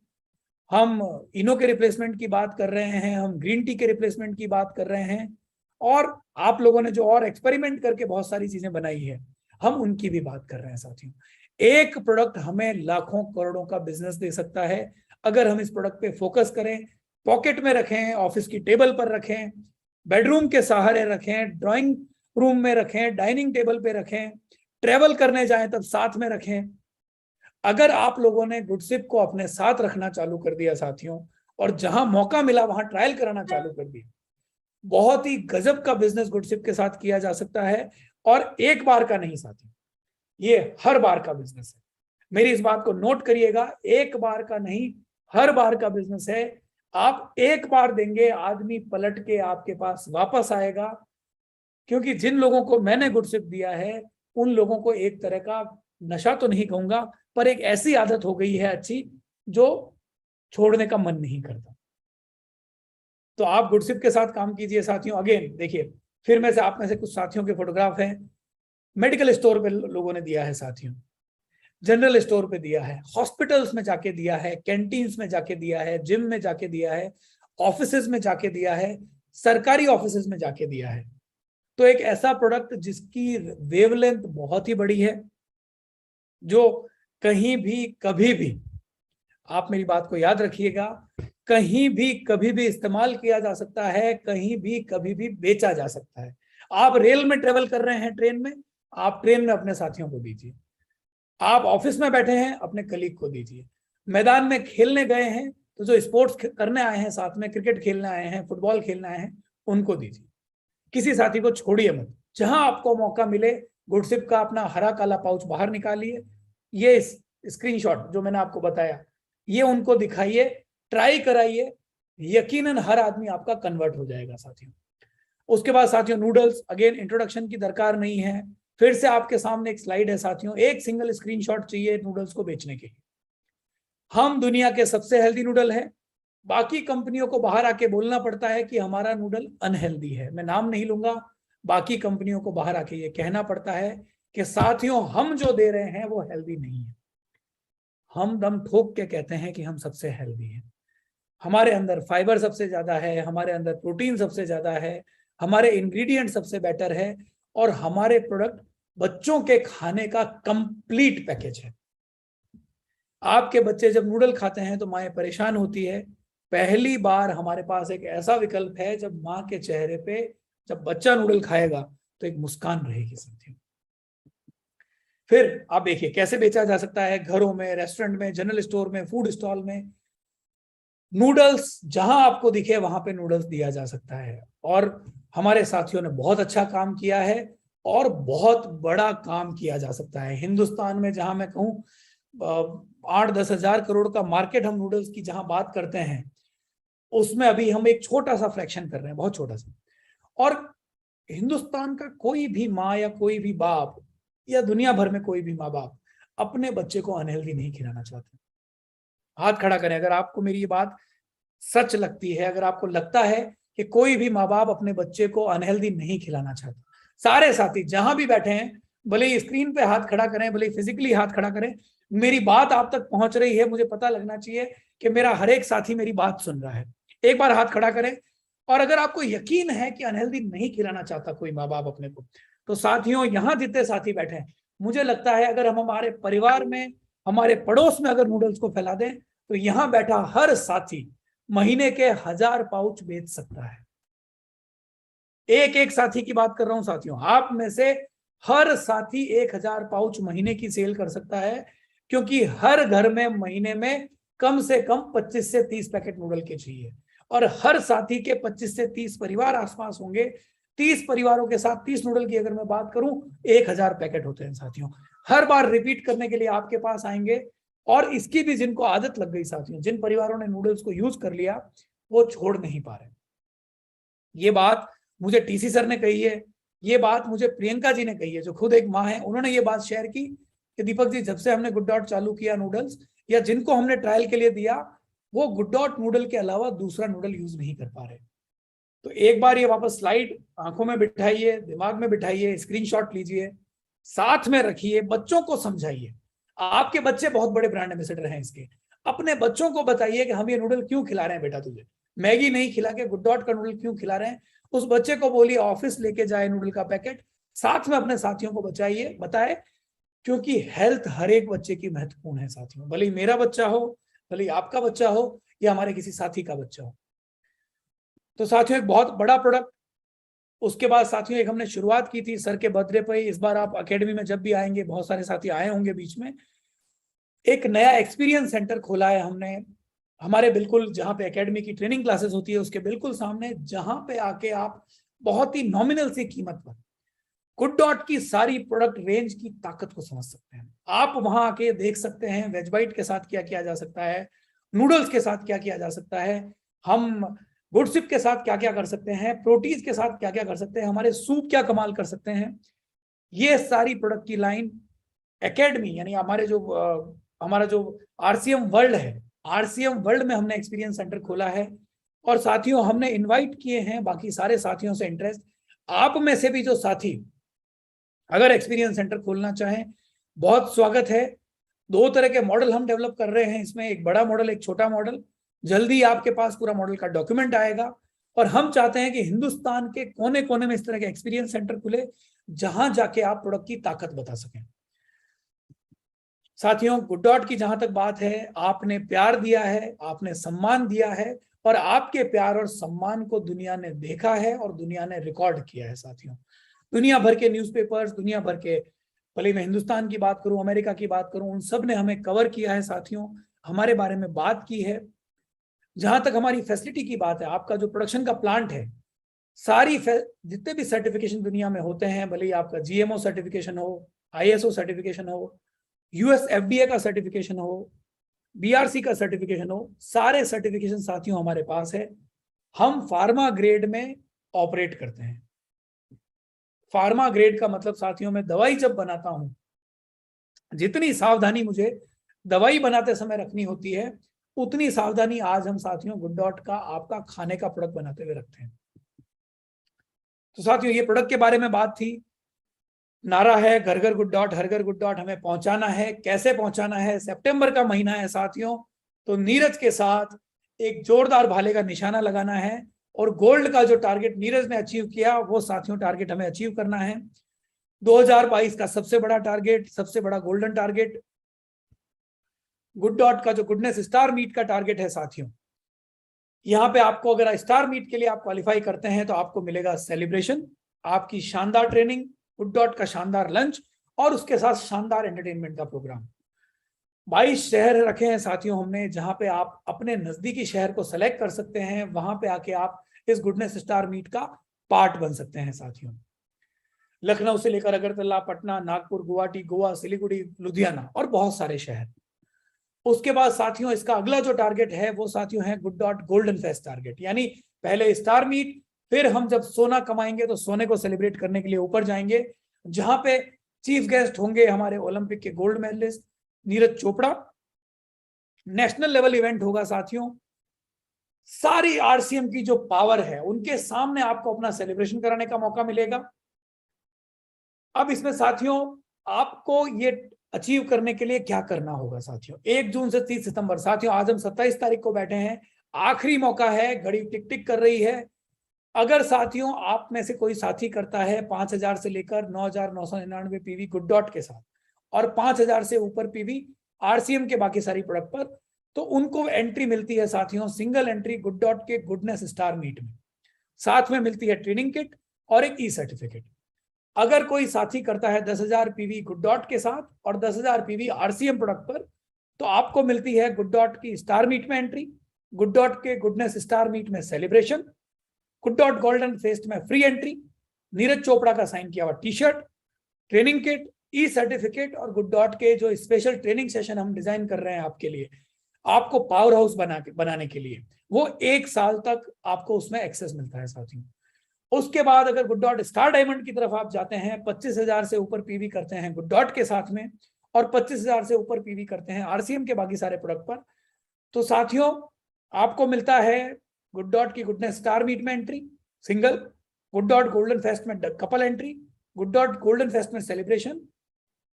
हम इनो के रिप्लेसमेंट की बात कर रहे हैं, हम ग्रीन टी के रिप्लेसमेंट की बात कर रहे हैं, और आप लोगों ने जो और एक्सपेरिमेंट करके बहुत सारी चीजें बनाई है, हम उनकी भी बात कर रहे हैं साथियों। एक प्रोडक्ट हमें लाखों करोड़ों का बिजनेस दे सकता है अगर हम इस प्रोडक्ट पे फोकस करें, पॉकेट में रखें, ऑफिस की टेबल पर रखें, बेडरूम के सहारे रखें, ड्राइंग रूम में रखें, डाइनिंग टेबल पे रखें, ट्रेवल करने जाएं तब साथ में रखें। अगर आप लोगों ने गुडसिप को अपने साथ रखना चालू कर दिया साथियों, और जहां मौका मिला वहां ट्रायल कराना चालू कर दिया, बहुत ही गजब का बिजनेस गुडसिप के साथ किया जा सकता है। और एक बार का नहीं साथियों, ये हर बार का बिजनेस है। मेरी इस बात को नोट करिएगा, एक बार का नहीं, हर बार का बिजनेस है। आप एक बार देंगे, आदमी पलट के आपके पास वापस आएगा, क्योंकि जिन लोगों को मैंने गुडसिप दिया है उन लोगों को एक तरह का नशा तो नहीं कहूंगा, पर एक ऐसी आदत हो गई है अच्छी जो छोड़ने का मन नहीं करता। तो आप गुडसिप के साथ काम कीजिए साथियों। अगेन देखिए, फिर में से आप में से कुछ साथियों के फोटोग्राफ हैं, मेडिकल स्टोर पे लोगों ने दिया है साथियों, जनरल स्टोर पे दिया है, हॉस्पिटल्स में जाके दिया है, कैंटीन्स में जाके दिया है, जिम में जाके दिया है, ऑफिसेज में जाके दिया है, सरकारी ऑफिसेज में जाके दिया है। तो एक ऐसा प्रोडक्ट जिसकी वेवलेंथ बहुत ही बड़ी है, जो कहीं भी कभी भी, आप मेरी बात को याद रखिएगा, कहीं भी कभी भी इस्तेमाल किया जा सकता है, कहीं भी कभी भी बेचा जा सकता है। आप रेल में ट्रेवल कर रहे हैं, ट्रेन में, आप ट्रेन में अपने साथियों को दीजिए, आप ऑफिस में बैठे हैं अपने कलीग को दीजिए, मैदान में खेलने गए हैं तो जो स्पोर्ट्स करने आए हैं साथ में, क्रिकेट खेलने आए हैं, फुटबॉल खेलने आए हैं, उनको दीजिए। किसी साथी को छोड़िए मत। जहां आपको मौका मिले, गुडसिप का अपना हरा काला पाउच बाहर निकालिए, ये स्क्रीनशॉट जो मैंने आपको बताया, ये उनको दिखाइए, ट्राई कराइए, यकीनन हर आदमी आपका कन्वर्ट हो जाएगा साथियों। उसके बाद साथियों नूडल्स, अगेन इंट्रोडक्शन की दरकार नहीं है, फिर से आपके सामने एक स्लाइड है साथियों, एक सिंगल स्क्रीनशॉट चाहिए नूडल्स को बेचने के लिए। हम दुनिया के सबसे हेल्दी नूडल है, बाकी कंपनियों को बाहर आके बोलना पड़ता है कि हमारा नूडल अनहेल्दी है। मैं नाम नहीं लूंगा, बाकी कंपनियों को बाहर आके ये कहना पड़ता है कि साथियों हम जो दे रहे हैं वो हेल्दी नहीं है। हम दम ठोक के कहते हैं कि हम सबसे हेल्दी हैं। हमारे अंदर फाइबर सबसे ज्यादा है, हमारे अंदर प्रोटीन सबसे ज्यादा है, हमारे इंग्रेडिएंट सबसे बेटर है, और हमारे प्रोडक्ट बच्चों के खाने का कंप्लीट पैकेज है। आपके बच्चे जब नूडल खाते हैं तो माएँ परेशान होती है। पहली बार हमारे पास एक ऐसा विकल्प है जब माँ के चेहरे पे, जब बच्चा नूडल खाएगा तो एक मुस्कान रहेगी साथियों। फिर आप देखिए कैसे बेचा जा सकता है, घरों में, रेस्टोरेंट में, जनरल स्टोर में, फूड स्टॉल में। नूडल्स जहां आपको दिखे वहां पे नूडल्स दिया जा सकता है, और हमारे साथियों ने बहुत अच्छा काम किया है और बहुत बड़ा काम किया जा सकता है। हिंदुस्तान में जहां मैं कहूँ 8-10 हजार करोड़ का मार्केट हम नूडल्स की जहां बात करते हैं, उसमें अभी हम एक छोटा सा फ्रैक्शन कर रहे हैं, बहुत छोटा सा। और हिंदुस्तान का कोई भी माँ या कोई भी बाप या दुनिया भर में कोई भी माँ बाप अपने बच्चे को अनहेल्दी नहीं खिलाना चाहते। हाथ खड़ा करें अगर आपको मेरी ये बात सच लगती है, अगर आपको लगता है कि कोई भी माँ बाप अपने बच्चे को अनहेल्दी नहीं खिलाना चाहता। सारे साथी जहां भी बैठे हैं, भले ही स्क्रीन पे हाथ खड़ा करें, भले फिजिकली हाथ खड़ा करें, मेरी बात आप तक पहुंच रही है, मुझे पता लगना चाहिए कि मेरा हर एक साथी मेरी बात सुन रहा है। एक बार हाथ खड़ा करें। और अगर आपको यकीन है कि अनहेल्दी नहीं खिलाना चाहता कोई माँ बाप अपने को, तो साथियों यहाँ जितने साथी बैठे हैं, मुझे लगता है अगर हम हमारे परिवार में, हमारे पड़ोस में अगर नूडल्स को फैला दें, तो यहां बैठा हर साथी महीने के 1000 पाउच बेच सकता है। एक एक साथी की बात कर रहा हूं साथियों, आप में से हर साथी 1000 पाउच महीने की सेल कर सकता है, क्योंकि हर घर में महीने में कम से कम 25 से 30 पैकेट नूडल के चाहिए, और हर साथी के 25 से 30 परिवार आसपास होंगे। 30 परिवारों के साथ 30 नूडल की अगर मैं बात करूं, 1000 पैकेट होते हैं साथियों। हर बार रिपीट करने के लिए आपके पास आएंगे, और इसकी भी जिनको आदत लग गई साथियों, जिन परिवारों ने नूडल्स को यूज कर लिया, वो छोड़ नहीं पा रहे। ये बात मुझे टीसी सर ने कही है, ये बात मुझे प्रियंका जी ने कही है, जो खुद एक माँ है। उन्होंने ये बात शेयर की कि दीपक जी, जब से हमने गुड डॉट चालू किया नूडल्स, या जिनको हमने ट्रायल के लिए दिया, वो गुड डॉट नूडल के अलावा दूसरा नूडल यूज नहीं कर पा रहे। तो एक बार ये वापस स्लाइड आंखों में बिठाइए, दिमाग में बिठाइए, स्क्रीनशॉट लीजिए, साथ में रखिए, बच्चों को समझाइए। आपके बच्चे बहुत बड़े ब्रांड एम्बेसडर हैं इसके। अपने बच्चों को बताइए कि हम ये नूडल क्यों खिला रहे हैं बेटा, तुझे मैगी नहीं खिला के गुड डॉट का नूडल क्यों खिला रहे हैं। उस बच्चे को बोलिए ऑफिस लेके जाए नूडल का पैकेट, साथ में अपने साथियों को बताए, क्योंकि हेल्थ हर एक बच्चे की महत्वपूर्ण है साथियों। भले ही मेरा बच्चा हो, भले ही आपका बच्चा हो, या हमारे किसी साथी का बच्चा हो। तो साथियों एक बहुत बड़ा प्रोडक्ट। उसके बाद साथियों एक हमने शुरुआत की थी सर के बर्थडे पे। इस बार आप एकेडमी में जब भी आएंगे, बहुत सारे साथी आए होंगे बीच में, एक नया एक्सपीरियंस सेंटर खोला है हमने हमारे बिल्कुल जहां पे एकेडमी की ट्रेनिंग क्लासेस होती है उसके बिल्कुल सामने, जहां पे आके आप बहुत ही नॉमिनल सी कीमत पर गुड डॉट की सारी प्रोडक्ट रेंज की ताकत को समझ सकते हैं। आप वहां आके देख सकते हैं वेज बाइट के साथ क्या किया जा सकता है, नूडल्स के साथ क्या किया जा सकता है, हम गुड सिप के साथ क्या क्या कर सकते हैं, प्रोटीज के साथ क्या क्या कर सकते हैं, हमारे सूप क्या कमाल कर सकते हैं। ये सारी प्रोडक्ट की लाइन एकेडमी, यानी हमारा जो आरसीएम वर्ल्ड है, आरसीएम वर्ल्ड में हमने एक्सपीरियंस सेंटर खोला है। और साथियों हमने इनवाइट किए हैं बाकी सारे साथियों से इंटरेस्ट। आप में से भी जो साथी अगर एक्सपीरियंस सेंटर खोलना चाहें, बहुत स्वागत है। 2 तरह के मॉडल हम डेवलप कर रहे हैं इसमें, एक बड़ा मॉडल, एक छोटा मॉडल। जल्दी आपके पास पूरा मॉडल का डॉक्यूमेंट आएगा, और हम चाहते हैं कि हिंदुस्तान के कोने कोने में इस तरह के एक्सपीरियंस सेंटर खुले, जहां जाके आप प्रोडक्ट की ताकत बता सकें। साथियों गुड डॉट की जहां तक बात है, आपने प्यार दिया है, आपने सम्मान दिया है, और आपके प्यार और सम्मान को दुनिया ने देखा है और दुनिया ने रिकॉर्ड किया है साथियों। दुनिया भर के न्यूज़पेपर्स, दुनिया भर के, भले मैं हिंदुस्तान की बात करूं, अमेरिका की बात करूं, उन सब ने हमें कवर किया है साथियों, हमारे बारे में बात की है। जहां तक हमारी फैसिलिटी की बात है, आपका जो प्रोडक्शन का प्लांट है, सारी जितने भी सर्टिफिकेशन दुनिया में होते हैं, भले ही आपका जीएमओ सर्टिफिकेशन हो, आईएसओ सर्टिफिकेशन हो, यूएस एफडीए का सर्टिफिकेशन हो, बीआरसी का सर्टिफिकेशन हो, सारे सर्टिफिकेशन साथियों हमारे पास है। हम फार्मा ग्रेड में ऑपरेट करते हैं। फार्मा ग्रेड का मतलब साथियों, मैं दवाई जब बनाता हूं, जितनी सावधानी मुझे दवाई बनाते समय रखनी होती है, उतनी सावधानी आज हम साथियों गुड डॉट का आपका खाने का प्रोडक्ट बनाते हुए रखते हैं। तो साथियों ये प्रोडक्ट के बारे में बात थी। नारा है घर घर गुड डॉट, हर घर गुड डॉट। हमें पहुंचाना है, कैसे पहुंचाना है? सितंबर का महीना है साथियों, तो नीरज के साथ एक जोरदार भाले का निशाना लगाना है, और गोल्ड का जो टारगेट नीरज ने अचीव किया, वो साथियों टारगेट हमें अचीव करना है। 2022 का सबसे बड़ा टारगेट, सबसे बड़ा गोल्डन टारगेट गुड डॉट का जो गुडनेस स्टार मीट का टारगेट है साथियों। यहाँ पे आपको अगर स्टार मीट के लिए आप क्वालिफाई करते हैं, तो आपको मिलेगा सेलिब्रेशन, आपकी शानदार ट्रेनिंग, गुड डॉट का शानदार लंच, और उसके साथ शानदार एंटरटेनमेंट का प्रोग्राम। 22 शहर रखे हैं साथियों हमने, जहां पे आप अपने नजदीकी शहर को सेलेक्ट कर सकते हैं, वहां पे आके आप इस गुडनेस स्टार मीट का पार्ट बन सकते हैं साथियों। लखनऊ से लेकर अगरतला, पटना, नागपुर, गुवाहाटी, गोवा, सिलीगुड़ी, लुधियाना और बहुत सारे शहर। उसके बाद साथियों इसका अगला जो टारगेट है वो साथियों है Good Dot Golden fest target, यानी पहले स्टार मीट, फिर हम जब सोना कमाएंगे तो सोने को सेलिब्रेट करने के लिए ऊपर जाएंगे, जहां पे चीफ गेस्ट होंगे हमारे ओलंपिक के gold medalist Neeraj Chopra. National level event होगा साथियों। सारी आरसीएम की जो पावर है उनके सामने आपको अपना सेलिब्रेशन कराने का मौका मिलेगा। अब इसमें साथियों आपको ये अचीव करने के लिए क्या करना होगा साथियों? 1 जून से 30 सितंबर, साथियों आज हम 27 तारीख को बैठे हैं, आखिरी मौका है, घड़ी टिक टिक कर रही है। अगर साथियों आप में से कोई साथी करता है 5000 से लेकर 9999 पीवी गुड डॉट के साथ, और 5000 से ऊपर पीवी आरसीएम के बाकी सारी प्रोडक्ट पर, तो उनको एंट्री मिलती है साथियों सिंगल एंट्री गुड डॉट के गुडनेस स्टार मीट में। साथ में मिलती है ट्रेनिंग किट और एक ई सर्टिफिकेट। अगर कोई साथी करता है 10,000 पीवी गुड डॉट के साथ और 10,000 पीवी आरसीएम प्रोडक्ट पर, तो आपको मिलती है गुड डॉट की स्टार मीट में एंट्री, गुड डॉट के गुडनेस स्टार मीट में celebration, Good Dot Golden Fest में फ्री एंट्री, नीरज चोपड़ा का साइन किया हुआ T shirt, training kit, e certificate और गुड डॉट के जो स्पेशल ट्रेनिंग सेशन हम डिजाइन कर रहे हैं आपके लिए, आपको पावर हाउस बनाने के लिए, वो 1 साल तक आपको उसमें एक्सेस मिलता है साथियों। उसके बाद अगर गुड डॉट स्टार डायमंड की तरफ आप जाते हैं, 25,000 से ऊपर पीवी करते हैं गुड डॉट के साथ में और 25,000 से ऊपर पीवी करते हैं आरसीएम के बाकी सारे प्रोडक्ट पर, तो साथियों आपको मिलता है गुड डॉट की गुडनेस स्टार मीट में entry single, Good Dot Golden Fest में couple entry, Good Dot Golden Fest में celebration,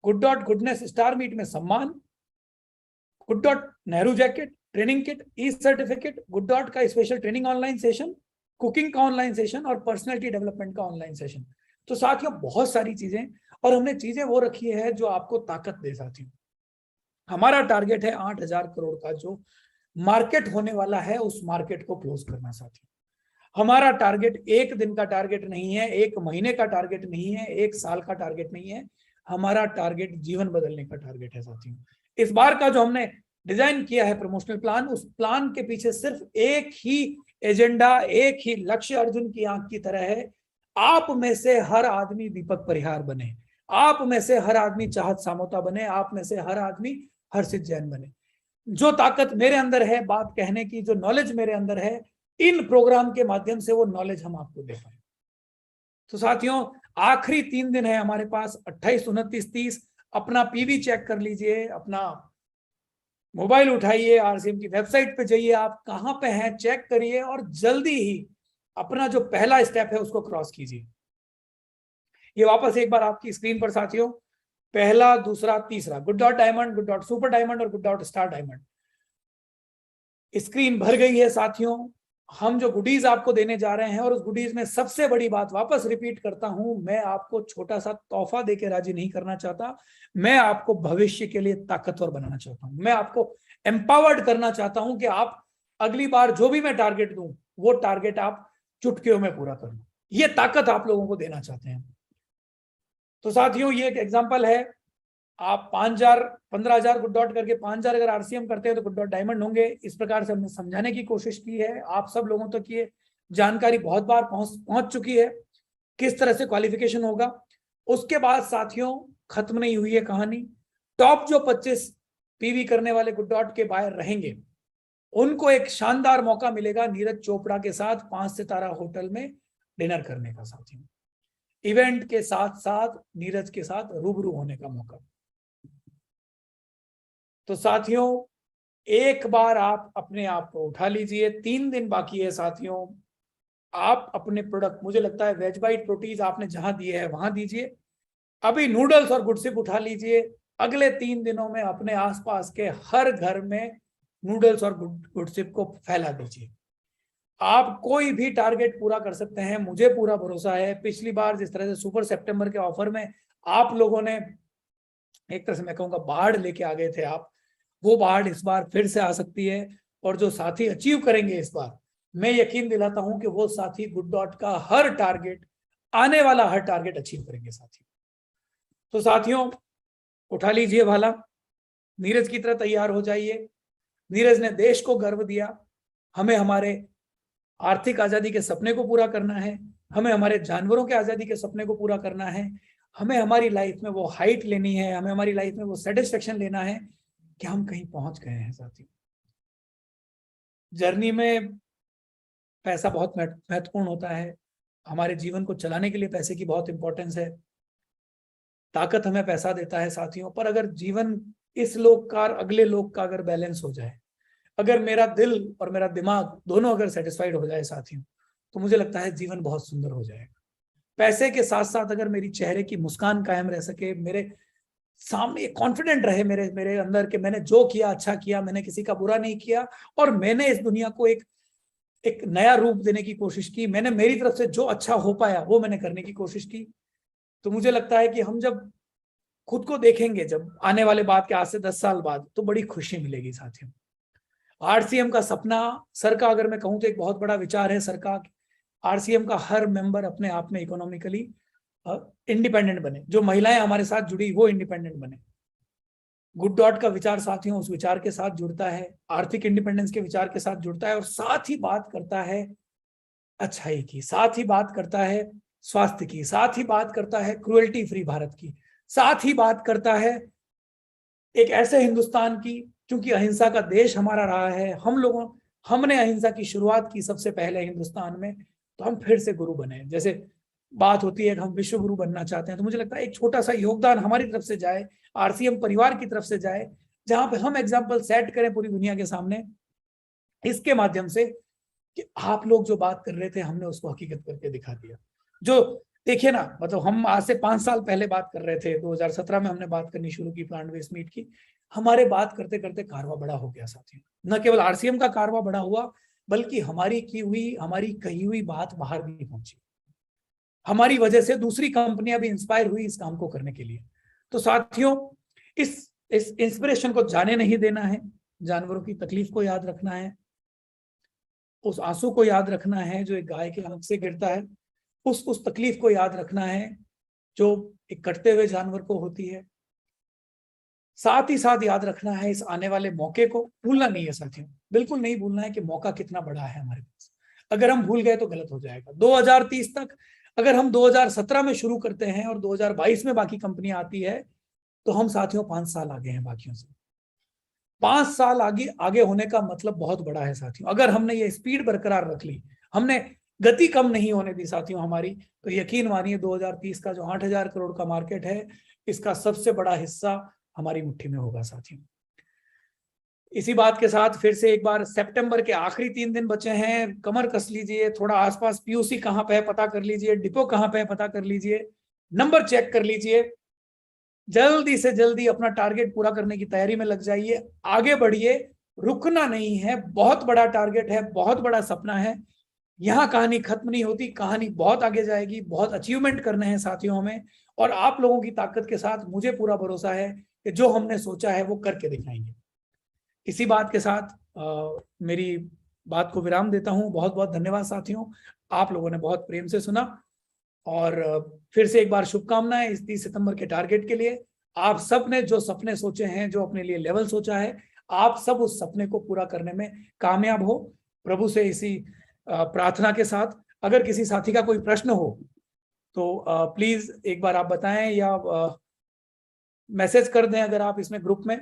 Good Dot Goodness Star Meet में सम्मान, Good Dot Nehru jacket, training kit, e certificate, Good Dot का special training online session, cooking का online session और personality development का online session. तो साथियों बहुत सारी चीजें, और हमने चीजें वो रखी है जो आपको ताकत दे साथियों। हमारा टारगेट है 8,000 करोड़ का जो मार्केट होने वाला है, उस मार्केट को क्लोज करना साथियों। हमारा टारगेट 1 दिन का टारगेट नहीं है, 1 महीने का टारगेट नहीं है, 1 साल का टारगेट नहीं है, हमारा टारगेट जीवन बदलने का टारगेट है साथियों। इस बार का जो हमने डिजाइन किया है प्रमोशनल प्लान, उस प्लान के पीछे सिर्फ एक ही एजेंडा, एक ही लक्ष्य अर्जुन की आंख की तरह है, आप में से हर आदमी दीपक परिहार बने, आप में से हर आदमी चाहत सामोता बने, आप में से हर आदमी हर्षित जैन बने। जो ताकत मेरे अंदर है बात कहने की, जो नॉलेज मेरे अंदर है, इन प्रोग्राम के माध्यम से वो नॉलेज हम आपको दे पाए। तो साथियों आखिरी 3 दिन है हमारे पास, 28, 29, 30। अपना पीवी चेक कर लीजिए, अपना मोबाइल उठाइए, आरसीएम की वेबसाइट पे जाइए, आप कहां पे हैं चेक करिए और जल्दी ही अपना जो पहला स्टेप है उसको क्रॉस कीजिए। ये वापस एक बार आपकी स्क्रीन पर साथियों, पहला, दूसरा, तीसरा, Good Dot diamond, Good Dot super diamond और Good Dot star diamond. Screen भर गई है साथियों। हम जो गुडीज आपको देने जा रहे हैं, और उस गुडीज में सबसे बड़ी बात वापस रिपीट करता हूं, मैं आपको छोटा सा तोहफा देके राजी नहीं करना चाहता, मैं आपको भविष्य के लिए ताकतवर बनाना चाहता हूं, मैं आपको एम्पावर्ड करना चाहता हूं कि आप अगली बार जो भी मैं टारगेट दूं वो टारगेट आप चुटकियों में पूरा कर लो। ये ताकत आप लोगों को देना चाहते हैं। तो साथियों ये एक एग्जाम्पल है, आप 5,000 15,000 गुड डॉट करके 5,000 अगर आरसीएम करते हैं तो गुड डॉट डायमंड होंगे। इस प्रकार से हमने समझाने की कोशिश की है, आप सब लोगों तक ये जानकारी बहुत बार पहुंच चुकी है किस तरह से क्वालिफिकेशन होगा। उसके बाद साथियों खत्म नहीं हुई है कहानी। टॉप जो 25 पीवी करने वाले गुड डॉट के बायर रहेंगे, उनको एक शानदार मौका मिलेगा नीरज चोपड़ा के साथ 5 सितारा होटल में डिनर करने का साथियों, इवेंट के साथ साथ नीरज के साथ रूबरू होने का मौका। तो साथियों एक बार आप अपने आप को उठा लीजिए, 3 दिन बाकी है साथियों। आप अपने प्रोडक्ट, मुझे लगता है वेज बाइट प्रोटीज आपने जहां दिए है वहां दीजिए, अभी नूडल्स और गुडसिप उठा लीजिए। अगले 3 दिनों में अपने आसपास के हर घर में नूडल्स और गुडसिप को फैला दीजिए। आप कोई भी टारगेट पूरा कर सकते हैं, मुझे पूरा भरोसा है। पिछली बार जिस तरह से सुपर सितंबर के ऑफर में आप लोगों ने एक तरह से मैं कहूंगा बाढ़ लेके आ गए थे आप, वो बाढ़ इस बार फिर से आ सकती है। और जो साथी अचीव करेंगे इस बार, मैं यकीन दिलाता हूं कि वो साथी गुड डॉट का हर टारगेट, आने वाला हर टारगेट अचीव करेंगे साथी। तो साथियों उठा लीजिए भाला, नीरज की तरह तैयार हो जाइए। नीरज ने देश को गर्व दिया, हमें हमारे आर्थिक आजादी के सपने को पूरा करना है, हमें हमारे जानवरों के आजादी के सपने को पूरा करना है, हमें हमारी लाइफ में वो हाइट लेनी है, हमें हमारी लाइफ में वो सेटिस्फेक्शन लेना है कि हम कहीं पहुंच गए हैं साथी। जर्नी में पैसा बहुत महत्वपूर्ण होता है, हमारे जीवन को चलाने के लिए पैसे की बहुत इंपॉर्टेंस है। ताकत हमें पैसा देता है साथियों, पर अगर जीवन इस लोक का और अगले लोक का अगर बैलेंस हो जाए, अगर मेरा दिल और मेरा दिमाग दोनों अगर सेटिस्फाइड हो जाए साथियों, तो मुझे लगता है जीवन बहुत सुंदर हो जाएगा। पैसे के साथ साथ अगर मेरी चेहरे की मुस्कान कायम रह सके, मेरे सामने कॉन्फिडेंट रहे मेरे अंदर कि मैंने जो किया अच्छा किया, मैंने किसी का बुरा नहीं किया और मैंने इस दुनिया को एक नया रूप देने की कोशिश की, मैंने मेरी तरफ से जो अच्छा हो पाया वो मैंने करने की कोशिश की, तो मुझे लगता है कि हम जब खुद को देखेंगे, जब आने वाले बाद के आज से 10 साल बाद, तो बड़ी खुशी मिलेगी साथियों। आरसीएम का सपना, सर का अगर मैं कहूं तो एक बहुत बड़ा विचार है सर का, आरसीएम का हर मेंबर अपने आप में इकोनॉमिकली इंडिपेंडेंट बने, जो महिलाएं हमारे साथ जुड़ी वो इंडिपेंडेंट बने। गुड डॉट का विचार साथियों उस विचार के साथ जुड़ता है, आर्थिक इंडिपेंडेंस के विचार के साथ जुड़ता है, और साथ ही बात करता है अच्छाई की, साथ ही बात करता है स्वास्थ्य की, साथ ही बात करता है क्रुएल्टी फ्री भारत की, साथ ही बात करता है एक ऐसे हिंदुस्तान की, क्योंकि अहिंसा का देश हमारा रहा है, हमने अहिंसा की शुरुआत की सबसे पहले हिंदुस्तान में, तो हम फिर से गुरु बने। जैसे बात होती है कि हम विश्व गुरु बनना चाहते हैं, तो मुझे लगता है एक छोटा सा योगदान हमारी तरफ से जाए, आरसीएम परिवार की तरफ से जाए, जहां पे हम एग्जाम्पल सेट करें पूरी दुनिया के सामने, इसके माध्यम से कि आप लोग जो बात कर रहे थे हमने उसको हकीकत करके दिखा दिया। जो देखिए ना, मतलब हम आज से 5 साल पहले बात कर रहे थे, 2017 में हमने बात करनी शुरू की प्लांट बेस्ड मीट की, हमारे बात करते करते कारवा बड़ा हो गया साथियों। न केवल आरसीएम का कारवा बड़ा हुआ, बल्कि हमारी कही हुई बात बाहर भी पहुंची, हमारी वजह से दूसरी कंपनियां भी इंस्पायर हुई इस काम को करने के लिए। तो साथियों इस इंस्पिरेशन को जाने नहीं देना है, जानवरों की तकलीफ को याद रखना है, उस आंसू को याद रखना है जो एक गाय के आंख से गिरता है, उस तकलीफ को याद रखना है जो एक कटते हुए जानवर को होती है। साथ ही साथ याद रखना है इस आने वाले मौके को भूलना नहीं है साथियों, बिल्कुल नहीं भूलना है कि मौका कितना बड़ा है हमारे पास। अगर हम भूल गए तो गलत हो जाएगा। 2030 तक अगर हम 2017 में शुरू करते हैं और 2022 में बाकी कंपनियां आती है, तो हम साथियों 5 साल आगे हैं बाकियों से। 5 साल आगे होने का मतलब बहुत बड़ा है साथियों। अगर हमने ये स्पीड बरकरार रख ली, हमने गति कम नहीं होने दी साथियों हमारी, तो यकीन मानिए 2030 का जो 8,000 करोड़ का मार्केट है, इसका सबसे बड़ा हिस्सा हमारी मुट्ठी में होगा साथियों। इसी बात के साथ फिर से एक बार, सितंबर के आखिरी 3 दिन बचे हैं, कमर कस लीजिए, थोड़ा आसपास पीओसी कहां पे है पता कर लीजिए, डिपो कहां पे है पता कर लीजिए, नंबर चेक कर लीजिए, जल्दी से जल्दी अपना टारगेट पूरा करने की तैयारी में लग जाइए, आगे बढ़िए, रुकना नहीं है। बहुत बड़ा टारगेट है, बहुत बड़ा सपना है, यहाँ कहानी खत्म नहीं होती, कहानी बहुत आगे जाएगी, बहुत अचीवमेंट करने हैं साथियों हमें, और आप लोगों की ताकत के साथ मुझे पूरा भरोसा है कि जो हमने सोचा है वो करके दिखाएंगे। इसी बात के साथ मेरी बात को विराम देता हूं। बहुत बहुत धन्यवाद साथियों, आप लोगों ने बहुत प्रेम से सुना, और फिर से एक बार शुभकामनाएं इस 30 सितंबर के टारगेट के लिए। आप सब ने जो सपने सोचे हैं, जो अपने लिए लेवल सोचा है, आप सब उस सपने को पूरा करने में कामयाब हो, प्रभु से इसी प्रार्थना के साथ। अगर किसी साथी का कोई प्रश्न हो तो प्लीज एक बार आप बताएं, या मैसेज कर दें अगर आप इसमें ग्रुप में,